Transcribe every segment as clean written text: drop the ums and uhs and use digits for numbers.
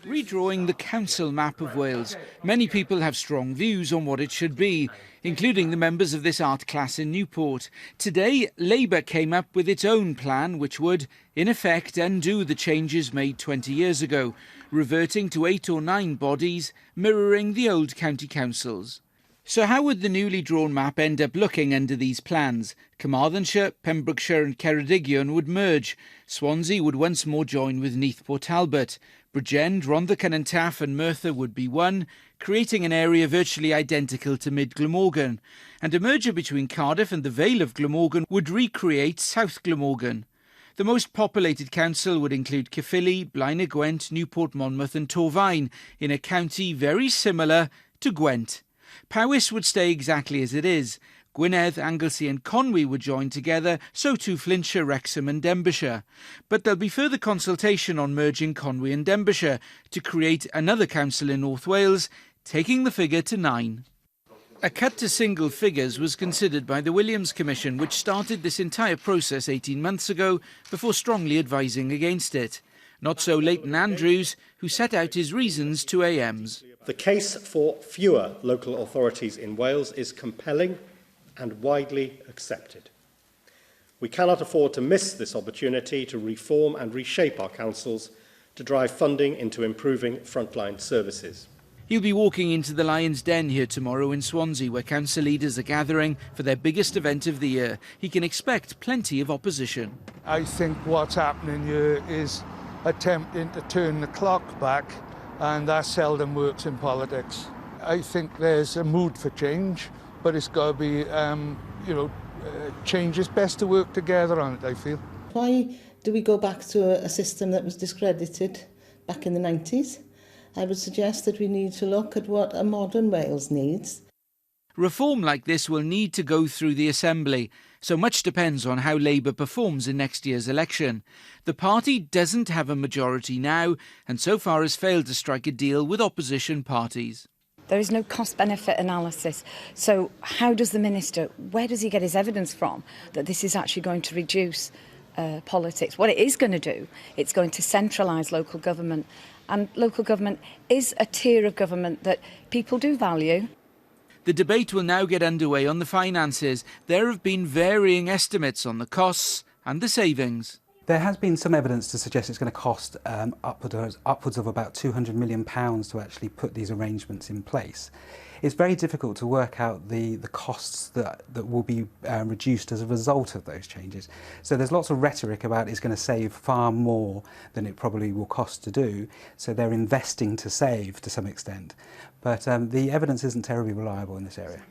Redrawing the council map of Wales. Many people have strong views on what it should be, including the members of this art class in Newport. Today, Labour came up with its own plan, which would, in effect, undo the changes made 20 years ago, reverting to 8 or 9 bodies, mirroring the old county councils. So how would the newly drawn map end up looking under these plans? Carmarthenshire, Pembrokeshire and Ceredigion would merge. Swansea would once more join with Neath Port Talbot. Bridgend, Rhondda and Taff and Merthyr would be one, creating an area virtually identical to Mid Glamorgan. And a merger between Cardiff and the Vale of Glamorgan would recreate South Glamorgan. The most populated council would include Caerphilly, Blaenau Gwent, Newport Monmouth and Torfaen, in a county very similar to Gwent. Powys would stay exactly as it is. Gwynedd, Anglesey and Conwy would join together, so too Flintshire, Wrexham and Denbighshire. But there'll be further consultation on merging Conwy and Denbighshire to create another council in North Wales, taking the figure to 9. A cut to single figures was considered by the Williams Commission, which started this entire process 18 months ago before strongly advising against it. Not so Leighton Andrews, who set out his reasons to AMs. The case for fewer local authorities in Wales is compelling and widely accepted. We cannot afford to miss this opportunity to reform and reshape our councils to drive funding into improving frontline services. He'll be walking into the Lion's Den here tomorrow in Swansea, where council leaders are gathering for their biggest event of the year. He can expect plenty of opposition. I think what's happening here is attempting to turn the clock back, and that seldom works in politics. I think there's a mood for change, but it's got to be, change is best to work together on it, I feel. Why do we go back to a system that was discredited back in the 90s? I would suggest that we need to look at what a modern Wales needs. Reform like this will need to go through the Assembly, so much depends on how Labour performs in next year's election. The party doesn't have a majority now, and so far has failed to strike a deal with opposition parties. There is no cost-benefit analysis. So how does the minister, where does he get his evidence from that this is actually going to reduce politics? What it is going to do, it's going to centralise local government. And local government is a tier of government that people do value. The debate will now get underway on the finances. There have been varying estimates on the costs and the savings. There has been some evidence to suggest it's going to cost upwards of about £200 million to actually put these arrangements in place. It's very difficult to work out the costs that will be reduced as a result of those changes. So there's lots of rhetoric about it's going to save far more than it probably will cost to do. So they're investing to save to some extent. But the evidence isn't terribly reliable in this area.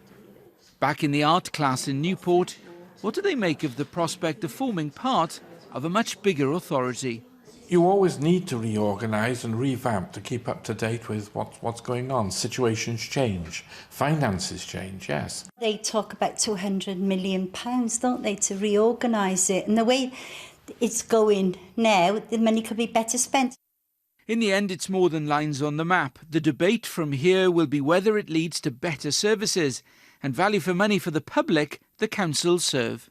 Back in the art class in Newport, what do they make of the prospect of forming part of a much bigger authority? You always need to reorganise and revamp to keep up to date with what's going on. Situations change, finances change, yes. They talk about £200 million, don't they, to reorganise it. And the way it's going now, the money could be better spent. In the end, it's more than lines on the map. The debate from here will be whether it leads to better services and value for money for the public the councils serve.